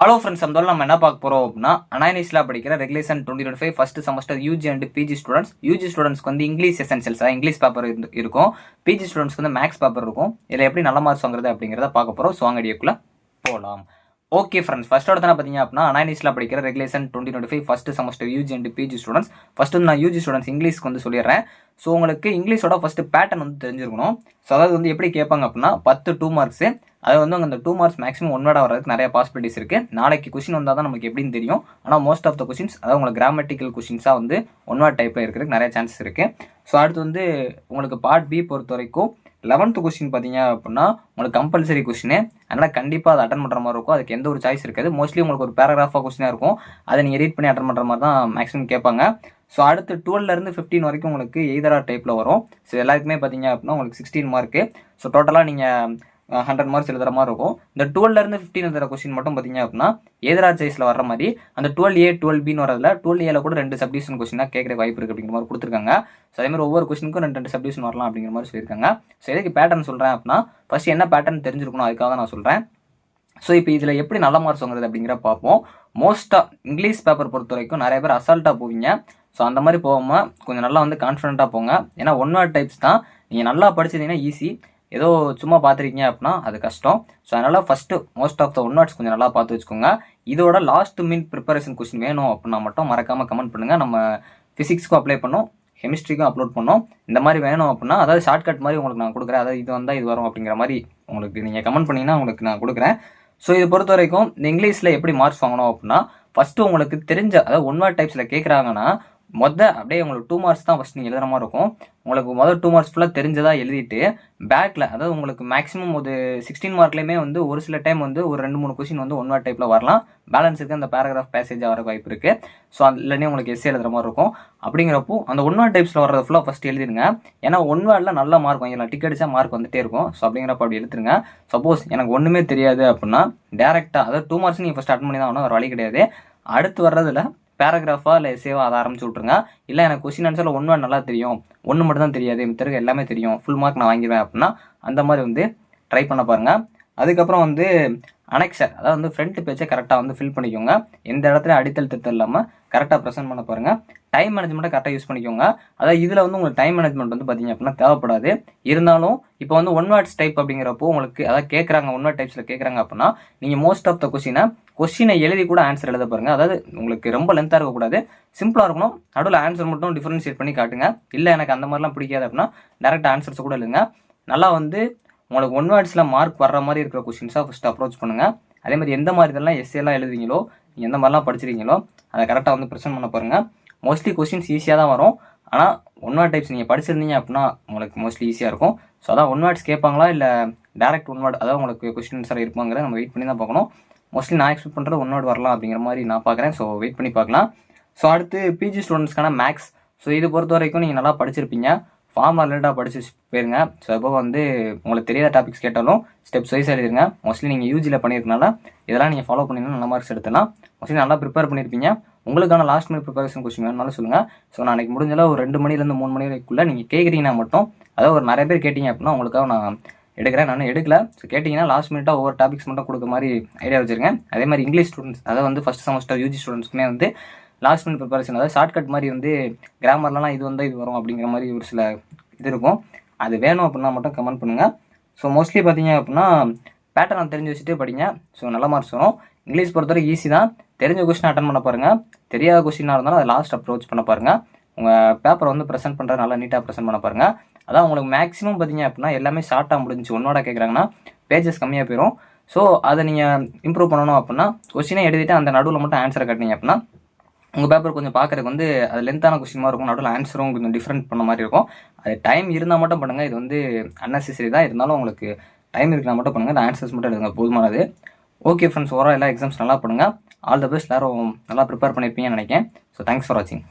Hello friends, நம்ம என்ன பார்க்க போகிறோம் அப்படின்னா அனானிஸ்ல படிக்கிற regulation 2025 first semester UG and PG students. UG ஸ்டூடெண்ட்ஸ்க்கு வந்து இங்கிலீஷ் எசென்ஷியல்ஸ் இங்கிலீஷ் பேப்பர் இருக்கும். பிஜி ஸ்டூடெண்ட்ஸ்க்கு வந்து மேக்ஸ் பேப்பர் இருக்கும். இதில் எப்படி நல்ல மார்க்ஸ் வாங்குறது அப்படிங்கிறத பார்க்க போகிறோம். ஸோ வாங்க வீடியோக்குள்ள போகலாம். ஓகே ஃப்ரெண்ட்ஸ், ஃபர்ஸ்ட் எடுத்து பார்த்தீங்க அப்படின்னா அனானிஸ்ல படிக்கிற regulation 2025 first semester UG and PG students. First வந்து நான் யூஜி ஸ்டூடெண்ட்ஸ் இங்கிலீஷ்க்கு வந்து சொல்லிடுறேன். ஸோ உங்களுக்கு இங்கிலீஷோட ஃபர்ஸ்ட் பேட்டர்ன் வந்து தெரிஞ்சிருக்கணும். ஸோ அதாவது வந்து எப்படி கேட்பாங்க அப்படின்னா 10 2 மார்க்ஸ். அது வந்து அந்த 2 மார்க்ஸ் மேக்ஸிமம் 1 வேர்டாக வரதுக்கு நிறைய பாசிபிலிட்டிஸ் இருக்குது. நாளைக்கு கொஸ்டின் வந்தால் தான் நமக்கு எப்படின்னு தெரியும். ஆனால் மோஸ்ட் ஆஃப் த கொஸ்டின்ஸ் அதாவது உங்களுக்கு கிராமட்டிக்கல் கொஸ்டின்ஸாக வந்து 1 வேர்ட் டைப்பில் இருக்கிறதுக்கு நிறைய சான்சஸ் இருக்குது. ஸோ அடுத்து வந்து உங்களுக்கு பார்ட் பி பொறுத்த வரைக்கும் 11th கொஸ்டின் பார்த்தீங்க அப்படின்னா உங்களுக்கு கம்பல்சரி கொஸ்டின். அதனால் கண்டிப்பாக அதை அட்டன் பண்ணுற மாதிரி இருக்கும். அதுக்கு எந்த ஒரு சாய்ஸ் இருக்காது. மோஸ்ட்லி உங்களுக்கு ஒரு பேராகிராஃபாக கொஸ்டினாக இருக்கும். அதை நீங்கள் ரீட் பண்ணி அட்டன் பண்ணுற மாதிரி தான் மேக்ஸிமம் கேட்பாங்க. ஸோ அடுத்து 12லேருந்து 15 வரைக்கும் உங்களுக்கு எய்தரா டைப்பில் வரும். ஸோ எல்லாருக்குமே பார்த்தீங்க அப்படின்னா உங்களுக்கு 16 மார்க்கு. ஸோ டோட்டலாக நீங்கள் 100 மார்க்ஸ் எழுதுற மாதிரி இருக்கும். இந்த 12லேருந்து 15 எழுதுற கொஸ்டின் மட்டும் பார்த்தீங்க அப்படின்னா எதிரா சாய்ஸில் வர மாதிரி அந்த 12A 12Bன்னு வரதுல 12Aல கூட 2 சப்டிவிஷன் கொஸ்டினாக கேட்குற வாய்ப்பு இருக்குது அப்படிங்கிற மாதிரி கொடுத்துருக்காங்க. ஸோ அதே மாதிரி ஒவ்வொரு கொஸ்டினுக்கும் 2 சப்டிவிஷன் வரலாம் அப்படிங்கிற மாதிரி சொல்லியிருக்காங்க. ஸோ எதுக்கு பேட்டர்ன் சொல்கிறேன் அப்படின்னா ஃபர்ஸ்ட் என்ன பேட்டர்ன் தெரிஞ்சிருக்கணும், அதுக்காக தான் நான் சொல்கிறேன். ஸோ இப்போ இதில் எப்படி நல்ல மார்க்ஸ் வாங்குறது அப்படிங்கிற பார்ப்போம். மோஸ்ட்டாக இங்கிலீஷ் பேப்பர் பொறுத்த வரைக்கும் நிறைய பேர் அசால்ட்டாக போவீங்க. ஸோ அந்த மாதிரி போகாமல் கொஞ்சம் நல்லா வந்து கான்ஃபிடென்ட்டாக போங்க. ஏன்னா 1 வேர்ட் டைப்ஸ் தான். நீங்கள் நல்லா படிச்சிருந்தீங்கன்னா ஈஸி. ஏதோ சும்மா பார்த்துருக்கீங்க அப்படின்னா அது கஷ்டம். ஸோ அதனால் first most of the 1 words கொஞ்சம் நல்லா பார்த்து வச்சுக்கோங்க. இதோட லாஸ்ட் மினிட் ப்ரிப்பரேஷன் கொஸ்டின் வேணும் அப்படின்னா மட்டும் மறக்காமல் கமெண்ட் பண்ணுங்கள். நம்ம ஃபிசிக்ஸ்க்கும் அப்ளை பண்ணோம், கெமிஸ்ட்ரிக்கும் அப்லோட் பண்ணோம். இந்த மாதிரி வேணும் அப்படின்னா அதாவது ஷார்ட்கட் மாதிரி உங்களுக்கு நான் கொடுக்குறேன். அதாவது இது வந்தால் இது வரும் அப்படிங்கிற மாதிரி உங்களுக்கு நீங்கள் கமெண்ட் பண்ணிங்கன்னா உங்களுக்கு நான் கொடுக்குறேன். ஸோ இது பொறுத்த வரைக்கும் இந்த இங்கிலீஷில் எப்படி மார்க்ஸ் வாங்கணும் அப்படின்னா ஃபஸ்ட்டு உங்களுக்கு தெரிஞ்ச அதாவது 1 வேர்ட் டைப்ஸில் கேட்குறாங்கன்னா அப்படியே உங்களுக்கு 2 மார்க்ஸ் தான் ஃபஸ்ட் நீங்கள் எழுதுற மாதிரி இருக்கும். உங்களுக்கு 2 மார்க்ஸ் ஃபுல்லாக தெரிஞ்சதாக எழுதிட்டு பேக்கில் அதாவது உங்களுக்கு மேக்ஸிமம் ஒரு 16 மார்க்லேயுமே வந்து ஒரு சில டைம் வந்து ஒரு 2-3 கொஸ்டின் வந்து 1 வேர்ட் டைப்பில் வரலாம். பேலன்ஸ் இருக்குது அந்த பேராகிராஃப் பேசேஜாக வர வாய்ப்பு இருக்குது. ஸோ இல்லைனே உங்களுக்கு எஸ்ஸே எழுதுற மாதிரி இருக்கும். அப்படிங்கிறப்போ அந்த 1 வேர்ட் டைப்ஸில் வர்றது ஃபுல்லாக ஃபஸ்ட் எழுதிருங்க. ஏன்னா 1 வேர்டில் நல்ல மார்க் வாங்கிடலாம். டிக்கெட் அடிச்சா மார்க் வந்துட்டே இருக்கும். ஸோ அப்படிங்கிறப்ப அப்படி எடுத்துருங்க. சப்போஸ் எனக்கு ஒன்றுமே தெரியாது அப்படின்னா டேரெக்டாக அதாவது 2 மார்க்ஸ் நீங்கள் ஃபஸ்ட் அட்டன் பண்ணி தான் ஆகணும், ஒரு வழி கிடையாது. அடுத்து வர்றதுல பேராகிராஃபா இல்லை எஸ்ஸேவா அதை ஆரம்பிச்சு விட்ருங்க. இல்லை எனக்கு கொஸ்டின் ஆன்சரில் 1 வேர்ட் நல்லா தெரியும், 1 மட்டும் தான் தெரியாது, மித்தருக்கு எல்லாமே தெரியும், ஃபுல் மார்க் நான் வாங்கிடுவேன் அப்படின்னா அந்த மாதிரி வந்து ட்ரை பண்ண பாருங்கள். அதுக்கப்புறம் வந்து அனெக்சர் அதாவது வந்து ஃப்ரண்ட் பேஜை கரெக்டாக வந்து ஃபில் பண்ணிக்கோங்க. எந்த இடத்துல அடித்தல் திருத்தல் இல்லாமல் கரெக்டாக ப்ரெசென்ட் பண்ண பாருங்கள். டைம் மேனேஜ்மெண்ட்டை கரெக்டாக யூஸ் பண்ணிக்கோங்க. அதாவது இதில் வந்து உங்களுக்கு டைம் மேனேஜ்மெண்ட் வந்து பார்த்தீங்க அப்படின்னா தேவைப்படாது. இருந்தாலும் இப்போ வந்து 1 வேர்ட்ஸ் டைப் அப்படிங்கிறப்போ உங்களுக்கு அதாவது கேட்குறாங்க 1 வேர்ட் டைப்ஸில் கேட்குறாங்க அப்படின்னா நீங்கள் மோஸ்ட் ஆஃப் த கொஸ்டினை எழுதி கூட ஆன்சர் எழுத பாருங்கள். அதாவது உங்களுக்கு ரொம்ப லென்த்தாக இருக்கக்கூடாது, சிம்பிளாக இருக்கணும். நடுவில் ஆன்சர் மட்டும் டிஃபரன்ஷியேட் பண்ணி காட்டுங்க. இல்லை எனக்கு அந்த மாதிரிலாம் பிடிக்காது அப்படின்னா டேரெக்டாக ஆன்சர்ஸ் கூட எழுதுங்க. நல்லா வந்து உங்களுக்கு 1 வேர்ட்ஸில் மார்க் வர்ற மாதிரி இருக்கிற கொஸ்டின்ஸாக ஃபஸ்ட்டு அப்ரோச் பண்ணுங்கள். அதே மாதிரி எந்த மாதிரி இதெல்லாம் எஸ்ஏலாம் எழுதுவீங்களோ நீங்கள் எந்த மாதிரிலாம் படிச்சிருக்கீங்களோ அதை கரெக்டாக வந்து ப்ரெசென்ட் பண்ண பாருங்கள். மோஸ்ட்லி கொஸ்டின்ஸ் ஈஸியாக தான் வரும். ஆனால் 1 வேர்ட் டைப்ஸ் நீங்கள் படிச்சிருந்தீங்க அப்படின்னா உங்களுக்கு மோஸ்ட்லி ஈஸியாக இருக்கும். ஸோ அதான் 1 வேர்ட்ஸ் கேட்பாங்களா இல்லை டேரக்ட் 1 வேர்ட் அதாவது உங்களுக்கு கொஸ்டின் ஆன்சர் இருப்பாங்கிறத நம்ம வெயிட் பண்ணி தான் பார்க்கணும். மோஸ்ட்லி நான் எக்ஸ்பெக்ட் பண்ணுறது 1 வேர்ட் வரலாம் அப்படிங்கிற மாதிரி நான் பார்க்குறேன். ஸோ வெயிட் பண்ணி பார்க்கலாம். ஸோ அடுத்து பிஜி ஸ்டூடெண்ட்ஸ்க்கான மேக்ஸ். ஸோ இது பொறுத்த வரைக்கும் நீங்கள் நல்லா படிச்சிருப்பீங்க. ஃபார்மாக ரிலேட்டாக படிச்சு போயிருங்க. ஸோ இப்போ வந்து உங்களுக்கு தெரியாத டாபிக்ஸ் கேட்டாலும் ஸ்டெப்ஸ் வைஸ் எழுதிருங்க. மோஸ்ட்லி நீங்கள் யூஜியில் பண்ணியிருக்கனால இதெல்லாம் நீங்கள் ஃபாலோ பண்ணிங்கன்னா நல்ல மார்க்ஸ் எடுத்துலாம். மோஸ்ட்லி நல்லா ப்ரிப்பேர் பண்ணியிருப்பீங்க. உங்களுக்கான லாஸ்ட் மினிட் ப்ரிப்பரேஷன் கொஸ்டின் வேணும்னாலும் சொல்லுங்கள். ஸோ நாளைக்கு முடிஞ்சாலும் ஒரு 2 மணிலேருந்து 3 மணி வரைக்குள்ளே நீங்கள் கேட்குறீங்கன்னா மட்டும் அதாவது ஒரு நிறைய பேர் கேட்டிங்க அப்படின்னா உங்களுக்காக நான் எடுக்கிறேன். நான் எடுக்கல. ஸோ கேட்டிங்கன்னா லாஸ்ட் மினிட்டாக ஒவ்வொரு டாபிக்ஸ் மட்டும் கொடுக்க மாதிரி ஐடியா வச்சுருக்கேன். அதே மாதிரி இங்கிலீஷ் ஸ்டூடெண்ட்ஸ் அதாவது வந்து ஃபஸ்ட் செமஸ்டர் யூஜி ஸ்டூடெண்ட்ஸ்க்குமே வந்து லாஸ்ட் மினிட் ப்ரிப்பரேஷன் அதாவது ஷார்ட்கட் மாதிரி வந்து கிராமர்லாம் இது வந்தால் இது வரும் அப்படிங்கிற மாதிரி ஒரு சில இது இருக்கும். அது வேணும் அப்படின்னா மட்டும் கமெண்ட் பண்ணுங்கள். ஸோ மோஸ்ட்லி பார்த்தீங்க அப்படின்னா பேட்டர்ன் தெரிஞ்சு வச்சுட்டு படிங்க. ஸோ நல்ல மார்க்ஸ் வரும். இங்கிலீஷ் பொறுத்தவரை ஈஸி தான். தெரிஞ்ச கொஸ்டின் அட்டன் பண்ண பாருங்கள். தெரியாத கொஸ்டினாக இருந்தாலும் அதை லாஸ்ட் அப்ரோச் பண்ண பாருங்கள். உங்கள் பேப்பரை வந்து ப்ரெசென்ட் பண்ணுறது நல்லா நீட்டாக ப்ரெசென்ட் பண்ண பாருங்கள். அதான் உங்களுக்கு மேக்ஸிமம் பார்த்தீங்க அப்படின்னா எல்லாமே ஷார்ட்டாக முடிஞ்சு 1 வேர்டாக கேட்குறாங்கன்னா பேஜஸ் கம்மியாக போயிடும். ஸோ அதை நீங்கள் இம்ப்ரூவ் பண்ணணும் அப்படின்னா கொஸ்டினை எழுதிட்டு அந்த நடுவில் மட்டும் ஆன்சரை கட்டினீங்க அப்படின்னா உங்கள் பேப்பர் கொஞ்சம் பார்க்குறதுக்கு வந்து அது லென்த்தான கொஸ்டின் மாதிரி இருக்கும். நடுவில் ஆன்சரும் கொஞ்சம் டிஃப்ரெண்ட் பண்ண மாதிரி இருக்கும். அது டைம் இருந்தால் மட்டும் பண்ணுங்கள். இது வந்து அன்னெசரி தான். இருந்தாலும் உங்களுக்கு டைம் இருக்கிறா மட்டும் பண்ணுங்கள். இந்த ஆன்சர்ஸ் மட்டும் எழுதுங்க, போதுமானது. ஓகே ஃப்ரெண்ட்ஸ், ஓவரால் எல்லா எக்ஸாம்ஸ் நல்லா பண்ணுங்கள். All the best. எல்லாரும் நல்லா ப்ரிப்பேர் பண்ணியிருப்பீங்கன்னு நினைக்கிறேன். ஸோ தேங்க்ஸ் ஃபார் வாட்சிங்.